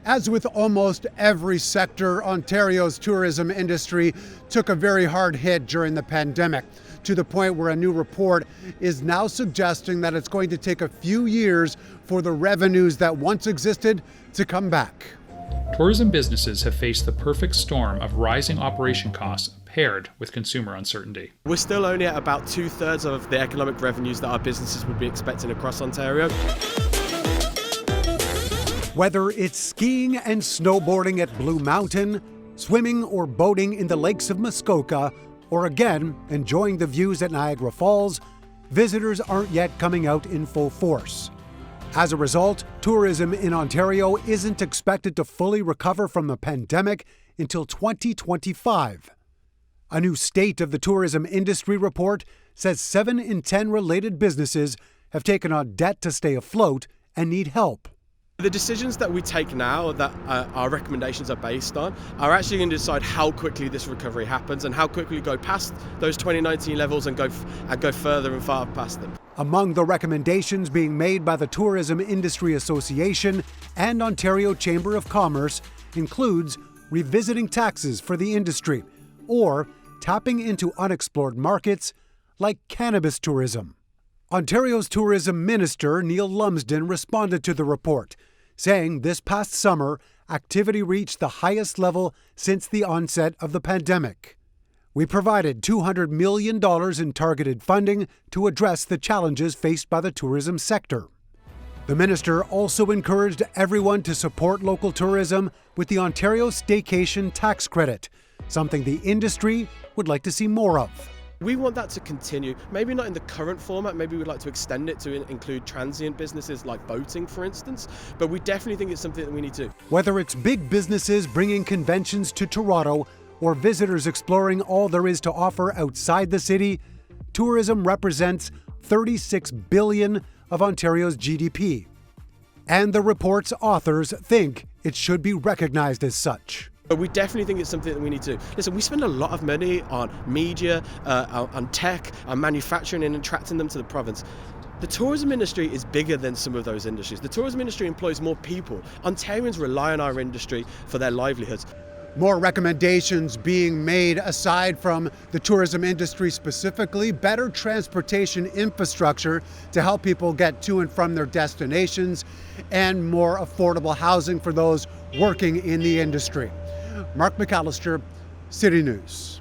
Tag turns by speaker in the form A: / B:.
A: As with almost every sector, Ontario's tourism industry took a very hard hit during the pandemic, to the point where a new report is now suggesting that it's going to take a few years for the revenues that once existed to come back.
B: Tourism businesses have faced the perfect storm of rising operation costs paired with consumer uncertainty.
C: We're still only at about 2/3 of the economic revenues that our businesses would be expecting across Ontario.
A: Whether it's skiing and snowboarding at Blue Mountain, swimming or boating in the lakes of Muskoka, or again, enjoying the views at Niagara Falls, visitors aren't yet coming out in full force. As a result, tourism in Ontario isn't expected to fully recover from the pandemic until 2025. A new State of the Tourism Industry report says 7 in 10 related businesses have taken on debt to stay afloat and need help.
C: The decisions that we take now, that our recommendations are based on, are actually going to decide how quickly this recovery happens and how quickly we go past those 2019 levels and go further and far past them.
A: Among the recommendations being made by the Tourism Industry Association and Ontario Chamber of Commerce includes revisiting taxes for the industry or tapping into unexplored markets like cannabis tourism. Ontario's Tourism Minister Neil Lumsden responded to the report, saying this past summer, activity reached the highest level since the onset of the pandemic. We provided $200 million in targeted funding to address the challenges faced by the tourism sector. The minister also encouraged everyone to support local tourism with the Ontario Staycation Tax Credit, something the industry would like to see more of.
C: We want that to continue, maybe not in the current format, maybe we'd like to extend it to include transient businesses like boating, for instance, but we definitely think it's something that we need to.
A: Whether it's big businesses bringing conventions to Toronto or visitors exploring all there is to offer outside the city, tourism represents $36 billion of Ontario's GDP. And the report's authors think it should be recognized as such.
C: But we definitely think it's something that we need to do. Listen, we spend a lot of money on media, on tech, on manufacturing and attracting them to the province. The tourism industry is bigger than some of those industries. The tourism industry employs more people. Ontarians rely on our industry for their livelihoods.
A: More recommendations being made aside from the tourism industry specifically, better transportation infrastructure to help people get to and from their destinations, and more affordable housing for those working in the industry. Mark McAllister, City News.